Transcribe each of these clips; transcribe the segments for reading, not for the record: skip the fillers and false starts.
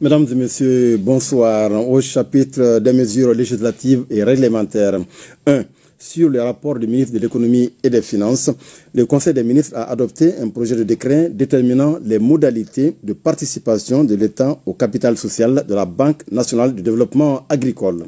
Mesdames et messieurs, bonsoir. Au chapitre des mesures législatives et réglementaires. 1. Sur le rapport du ministre de l'économie et des finances, le Conseil des ministres a adopté un projet de décret déterminant les modalités de participation de l'État au capital social de la Banque nationale du développement agricole.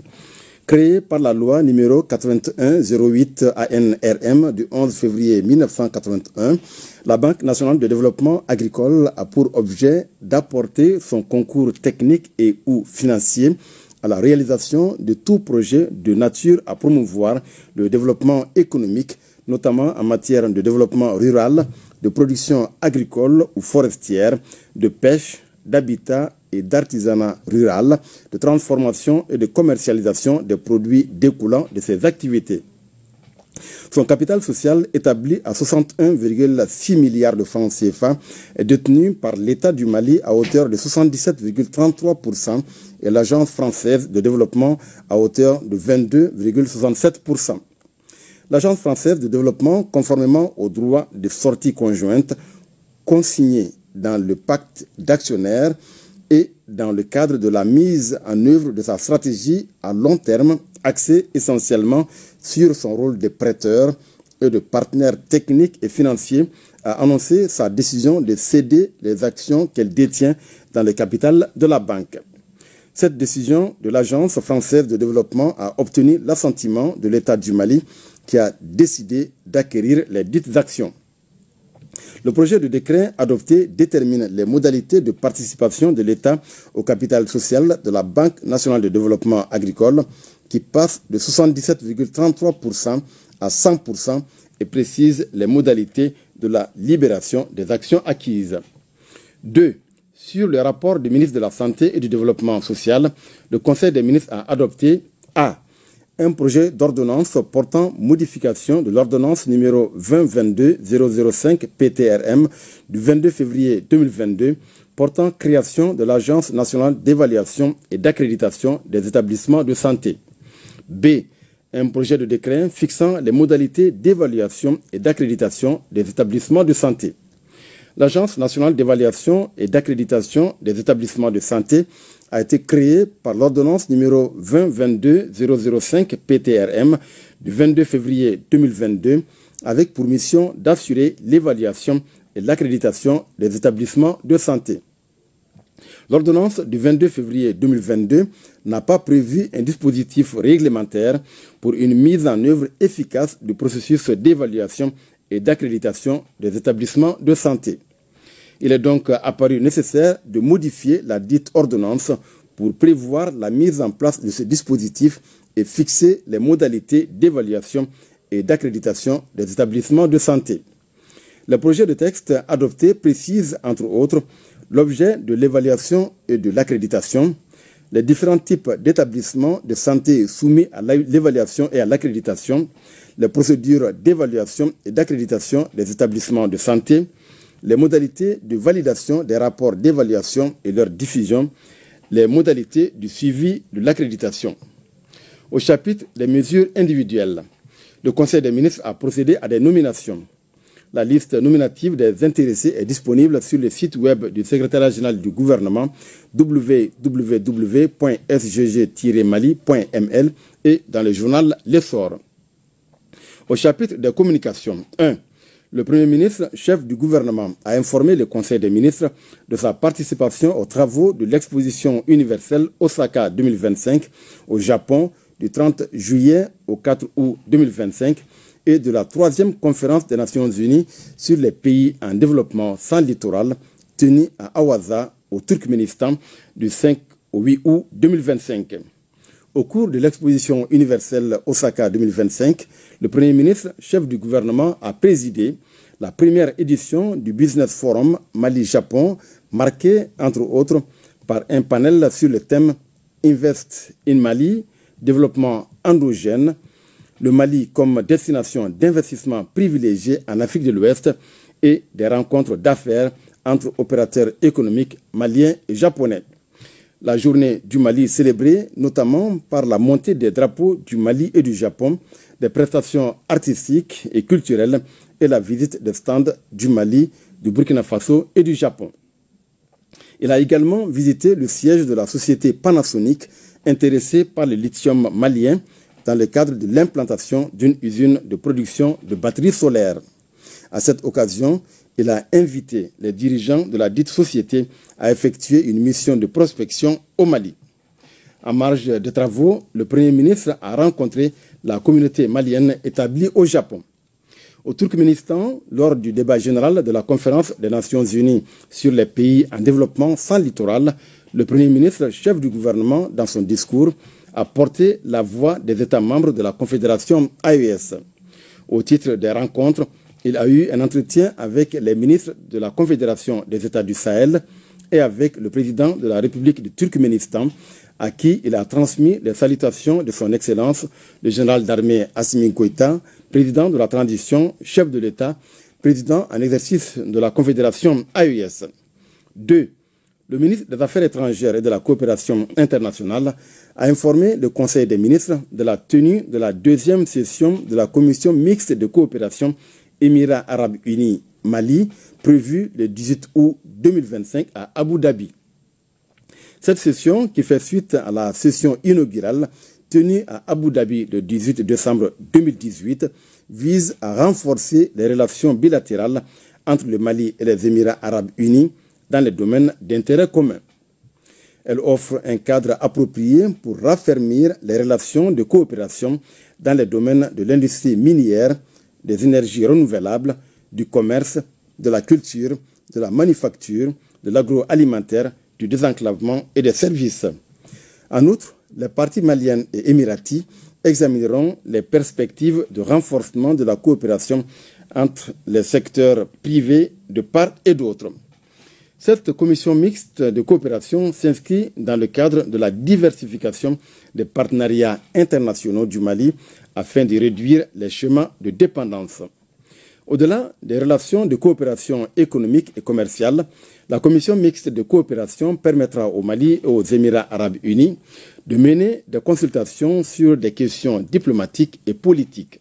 Créée par la loi numéro 8108 ANRM du 11 février 1981, la Banque nationale de développement agricole a pour objet d'apporter son concours technique et ou financier à la réalisation de tout projet de nature à promouvoir le développement économique, notamment en matière de développement rural, de production agricole ou forestière, de pêche, d'habitat et d'artisanat rural, de transformation et de commercialisation des produits découlant de ces activités. Son capital social, établi à 61,6 milliards de francs CFA, est détenu par l'État du Mali à hauteur de 77,33% et l'Agence française de développement à hauteur de 22,67%. L'Agence française de développement, conformément aux droits de sortie conjointe consignés dans le pacte d'actionnaires et dans le cadre de la mise en œuvre de sa stratégie à long terme, axée essentiellement sur son rôle de prêteur et de partenaire technique et financier, a annoncé sa décision de céder les actions qu'elle détient dans le capital de la banque. Cette décision de l'Agence française de développement a obtenu l'assentiment de l'État du Mali qui a décidé d'acquérir les dites actions. Le projet de décret adopté détermine les modalités de participation de l'État au capital social de la Banque nationale de développement agricole qui passe de 77,33% à 100% et précise les modalités de la libération des actions acquises. 2. Sur le rapport du ministre de la Santé et du Développement social, le Conseil des ministres a adopté A. Un projet d'ordonnance portant modification de l'ordonnance numéro 2022-005 PTRM du 22 février 2022 portant création de l'Agence nationale d'évaluation et d'accréditation des établissements de santé. B. Un projet de décret fixant les modalités d'évaluation et d'accréditation des établissements de santé. L'Agence nationale d'évaluation et d'accréditation des établissements de santé a été créée par l'ordonnance numéro 2022-005 PTRM du 22 février 2022 avec pour mission d'assurer l'évaluation et l'accréditation des établissements de santé. L'ordonnance du 22 février 2022 n'a pas prévu un dispositif réglementaire pour une mise en œuvre efficace du processus d'évaluation et d'accréditation des établissements de santé. Il est donc apparu nécessaire de modifier la dite ordonnance pour prévoir la mise en place de ce dispositif et fixer les modalités d'évaluation et d'accréditation des établissements de santé. Le projet de texte adopté précise, entre autres, l'objet de l'évaluation et de l'accréditation, les différents types d'établissements de santé soumis à l'évaluation et à l'accréditation, les procédures d'évaluation et d'accréditation des établissements de santé, les modalités de validation des rapports d'évaluation et leur diffusion, les modalités du suivi de l'accréditation. Au chapitre des mesures individuelles, le Conseil des ministres a procédé à des nominations. La liste nominative des intéressés est disponible sur le site web du secrétariat général du gouvernement www.sgg-mali.ml et dans le journal L'Essor. Au chapitre des communications, 1. Le Premier ministre, chef du gouvernement, a informé le Conseil des ministres de sa participation aux travaux de l'exposition universelle Osaka 2025 au Japon du 30 juillet au 4 août 2025 et de la 3e conférence des Nations Unies sur les pays en développement sans littoral tenue à Awaza au Turkménistan du 5 au 8 août 2025. Au cours de l'exposition universelle Osaka 2025, le Premier ministre, chef du gouvernement, a présidé la première édition du Business Forum Mali-Japon, marquée, entre autres, par un panel sur le thème « Invest in Mali, développement endogène, le Mali comme destination d'investissement privilégiée en Afrique de l'Ouest » et des rencontres d'affaires entre opérateurs économiques maliens et japonais. La journée du Mali célébrée notamment par la montée des drapeaux du Mali et du Japon, des prestations artistiques et culturelles et la visite des stands du Mali, du Burkina Faso et du Japon. Il a également visité le siège de la société Panasonic intéressée par le lithium malien dans le cadre de l'implantation d'une usine de production de batteries solaires. À cette occasion, il a invité les dirigeants de la dite société à effectuer une mission de prospection au Mali. En marge des travaux, le Premier ministre a rencontré la communauté malienne établie au Japon. Au Turkménistan, lors du débat général de la conférence des Nations Unies sur les pays en développement sans littoral, le Premier ministre, chef du gouvernement, dans son discours, a porté la voix des États membres de la Confédération AES. Au titre des rencontres, il a eu un entretien avec les ministres de la Confédération des États du Sahel et avec le président de la République du Turkménistan, à qui il a transmis les salutations de son Excellence, le général d'armée Assimi Goïta, président de la transition, chef de l'État, président en exercice de la Confédération AES. 2. Le ministre des Affaires étrangères et de la coopération internationale a informé le Conseil des ministres de la tenue de la deuxième session de la Commission mixte de coopération Émirats arabes unis Mali, prévue le 18 août 2025 à Abu Dhabi. Cette session, qui fait suite à la session inaugurale tenue à Abu Dhabi le 18 décembre 2018, vise à renforcer les relations bilatérales entre le Mali et les Émirats arabes unis dans les domaines d'intérêt commun. Elle offre un cadre approprié pour raffermir les relations de coopération dans les domaines de l'industrie minière, des énergies renouvelables, du commerce, de la culture, de la manufacture, de l'agroalimentaire, du désenclavement et des services. En outre, les parties maliennes et émiraties examineront les perspectives de renforcement de la coopération entre les secteurs privés de part et d'autre. Cette commission mixte de coopération s'inscrit dans le cadre de la diversification des partenariats internationaux du Mali afin de réduire les schémas de dépendance. Au-delà des relations de coopération économique et commerciale, la commission mixte de coopération permettra au Mali et aux Émirats arabes unis de mener des consultations sur des questions diplomatiques et politiques.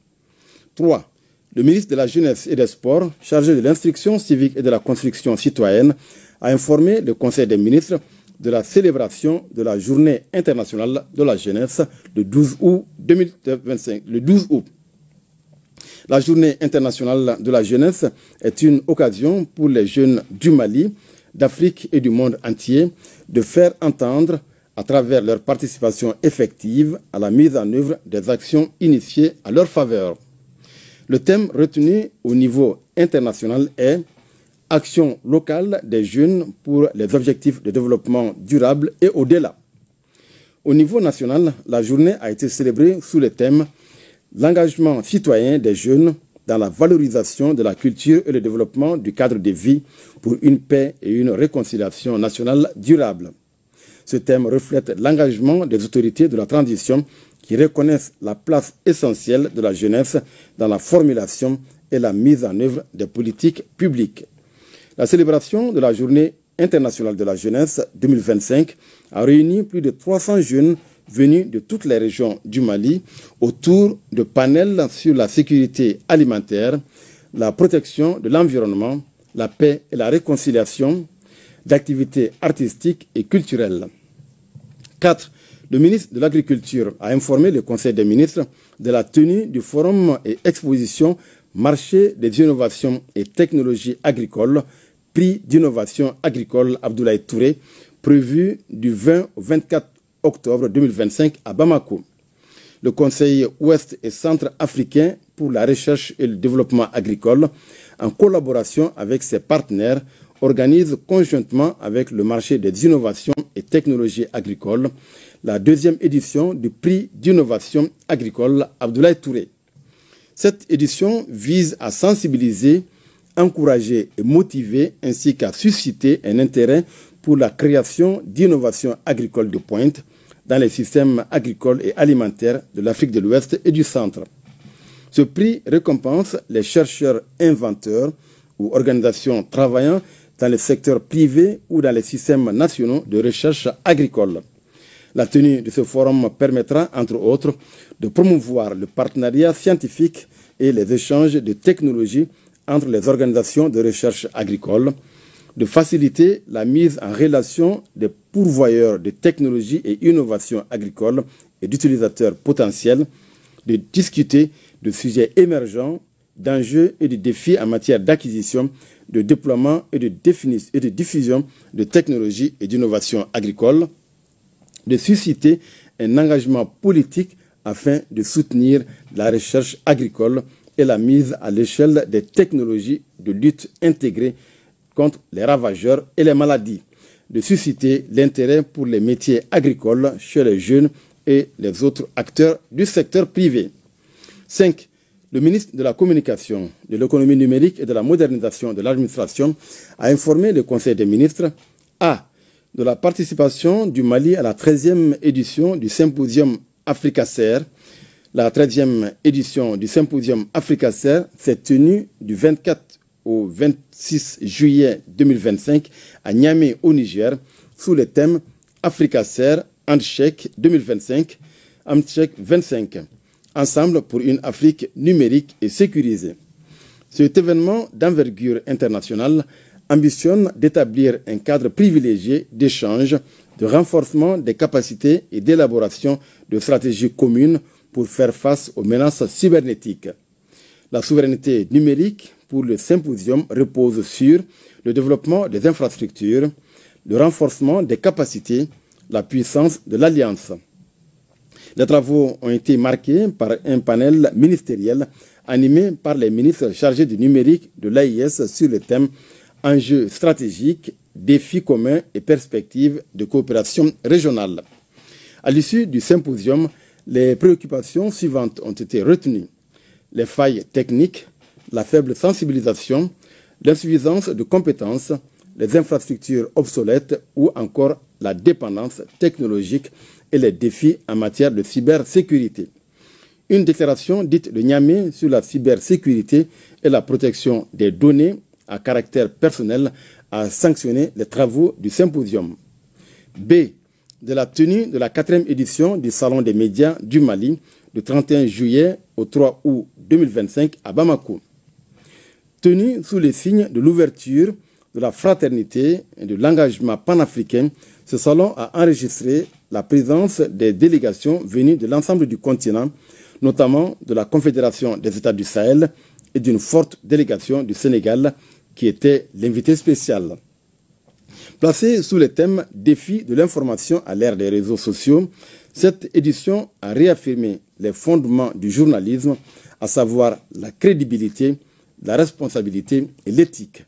3. Le ministre de la Jeunesse et des Sports, chargé de l'instruction civique et de la construction citoyenne, a informé le Conseil des ministres de la célébration de la Journée internationale de la jeunesse le 12 août 2025. La Journée internationale de la jeunesse est une occasion pour les jeunes du Mali, d'Afrique et du monde entier de faire entendre, à travers leur participation effective, à la mise en œuvre des actions initiées à leur faveur. Le thème retenu au niveau international est « Action locale des jeunes pour les objectifs de développement durable et au-delà ». Au niveau national, la journée a été célébrée sous le thème « L'engagement citoyen des jeunes dans la valorisation de la culture et le développement du cadre de vie pour une paix et une réconciliation nationale durable ». Ce thème reflète l'engagement des autorités de la transition qui reconnaissent la place essentielle de la jeunesse dans la formulation et la mise en œuvre des politiques publiques. La célébration de la Journée internationale de la jeunesse 2025 a réuni plus de 300 jeunes venus de toutes les régions du Mali autour de panels sur la sécurité alimentaire, la protection de l'environnement, la paix et la réconciliation, d'activités artistiques et culturelles. 4. Le ministre de l'Agriculture a informé le Conseil des ministres de la tenue du forum et exposition Marché des innovations et technologies agricoles, prix d'innovation agricole Abdoulaye Touré, prévu du 20 au 24 octobre 2025 à Bamako. Le Conseil ouest et centre africain pour la recherche et le développement agricole, en collaboration avec ses partenaires, organise conjointement avec le marché des innovations et technologies agricoles la deuxième édition du prix d'innovation agricole Abdoulaye Touré. Cette édition vise à sensibiliser, encourager et motiver ainsi qu'à susciter un intérêt pour la création d'innovations agricoles de pointe dans les systèmes agricoles et alimentaires de l'Afrique de l'Ouest et du Centre. Ce prix récompense les chercheurs inventeurs ou organisations travaillant dans le secteur privé ou dans les systèmes nationaux de recherche agricole. La tenue de ce forum permettra, entre autres, de promouvoir le partenariat scientifique et les échanges de technologies entre les organisations de recherche agricole, de faciliter la mise en relation des pourvoyeurs de technologies et innovations agricoles et d'utilisateurs potentiels, de discuter de sujets émergents, d'enjeux et de défis en matière d'acquisition, de déploiement et de diffusion de technologies et d'innovations agricoles, de susciter un engagement politique afin de soutenir la recherche agricole et la mise à l'échelle des technologies de lutte intégrées contre les ravageurs et les maladies, de susciter l'intérêt pour les métiers agricoles chez les jeunes et les autres acteurs du secteur privé. 5. Le ministre de la Communication, de l'économie numérique et de la modernisation de l'administration a informé le Conseil des ministres A. de la participation du Mali à la 13e édition du symposium Africacer. La 13e édition du symposium Africacer s'est tenue du 24 au 26 juillet 2025 à Niamey au Niger sous le thème Africacer Handshake 2025, Handshake 25, ensemble pour une Afrique numérique et sécurisée. Cet événement d'envergure internationale ambitionne d'établir un cadre privilégié d'échange, de renforcement des capacités et d'élaboration de stratégies communes pour faire face aux menaces cybernétiques. La souveraineté numérique pour le symposium repose sur le développement des infrastructures, le renforcement des capacités, la puissance de l'Alliance. Les travaux ont été marqués par un panel ministériel animé par les ministres chargés du numérique de l'AIS sur le thème « Enjeux stratégiques, défis communs et perspectives de coopération régionale ». À l'issue du symposium, les préoccupations suivantes ont été retenues. Les failles techniques, la faible sensibilisation, l'insuffisance de compétences, les infrastructures obsolètes ou encore la dépendance technologique et les défis en matière de cybersécurité. Une déclaration dite de Niamey sur la cybersécurité et la protection des données à caractère personnel a sanctionné les travaux du symposium. B. De la tenue de la 4e édition du Salon des médias du Mali du 31 juillet au 3 août 2025 à Bamako. Tenu sous les signes de l'ouverture, de la fraternité et de l'engagement panafricain, ce salon a enregistré la présence des délégations venues de l'ensemble du continent, notamment de la Confédération des États du Sahel et d'une forte délégation du Sénégal qui était l'invité spécial. Placée sous le thème « Défis de l'information à l'ère des réseaux sociaux », cette édition a réaffirmé les fondements du journalisme, à savoir la crédibilité, la responsabilité et l'éthique.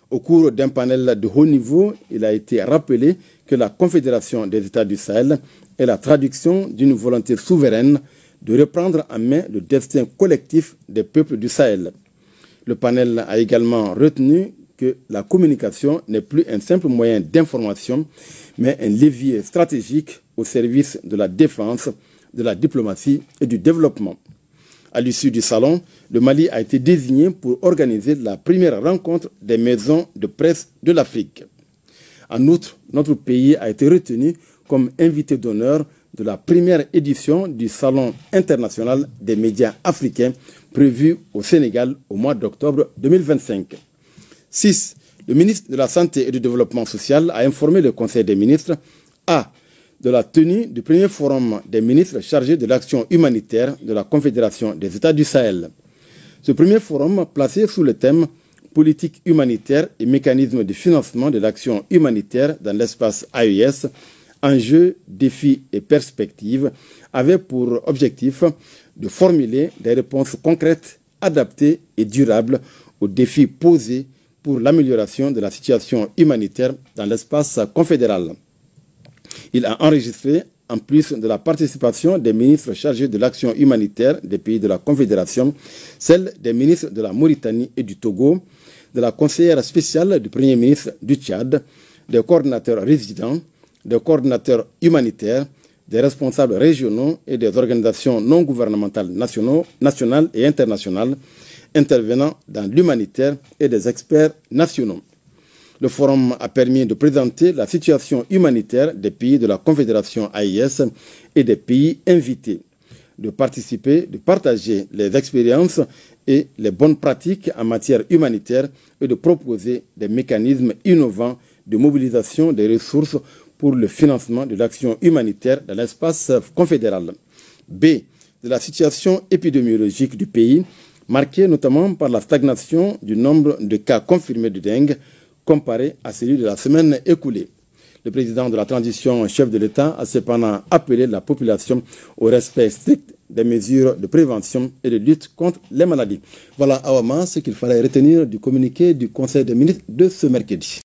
Au cours d'un panel de haut niveau, il a été rappelé que la Confédération des États du Sahel est la traduction d'une volonté souveraine de reprendre en main le destin collectif des peuples du Sahel. Le panel a également retenu que la communication n'est plus un simple moyen d'information, mais un levier stratégique au service de la défense, de la diplomatie et du développement. À l'issue du salon, le Mali a été désigné pour organiser la première rencontre des maisons de presse de l'Afrique. En outre, notre pays a été retenu comme invité d'honneur de la première édition du Salon international des médias africains prévu au Sénégal au mois d'octobre 2025. 6. Le ministre de la Santé et du Développement social a informé le Conseil des ministres A. de la tenue du premier forum des ministres chargés de l'action humanitaire de la Confédération des États du Sahel. Ce premier forum, placé sous le thème « Politique humanitaire et mécanismes de financement de l'action humanitaire dans l'espace AES, enjeux, défis et perspectives », avait pour objectif de formuler des réponses concrètes, adaptées et durables aux défis posés pour l'amélioration de la situation humanitaire dans l'espace confédéral. Il a enregistré, en plus de la participation des ministres chargés de l'action humanitaire des pays de la Confédération, celle des ministres de la Mauritanie et du Togo, de la conseillère spéciale du Premier ministre du Tchad, des coordinateurs résidents, des coordinateurs humanitaires, des responsables régionaux et des organisations non gouvernementales nationales et internationales intervenant dans l'humanitaire et des experts nationaux. Le forum a permis de présenter la situation humanitaire des pays de la Confédération AIS et des pays invités. de participer, de partager les expériences et les bonnes pratiques en matière humanitaire et de proposer des mécanismes innovants de mobilisation des ressources pour le financement de l'action humanitaire dans l'espace confédéral. B. De la situation épidémiologique du pays, marquée notamment par la stagnation du nombre de cas confirmés de dengue comparé à celui de la semaine écoulée. Le président de la transition, chef de l'État, a cependant appelé la population au respect strict des mesures de prévention et de lutte contre les maladies. Voilà, Awama, ce qu'il fallait retenir du communiqué du Conseil des ministres de ce mercredi.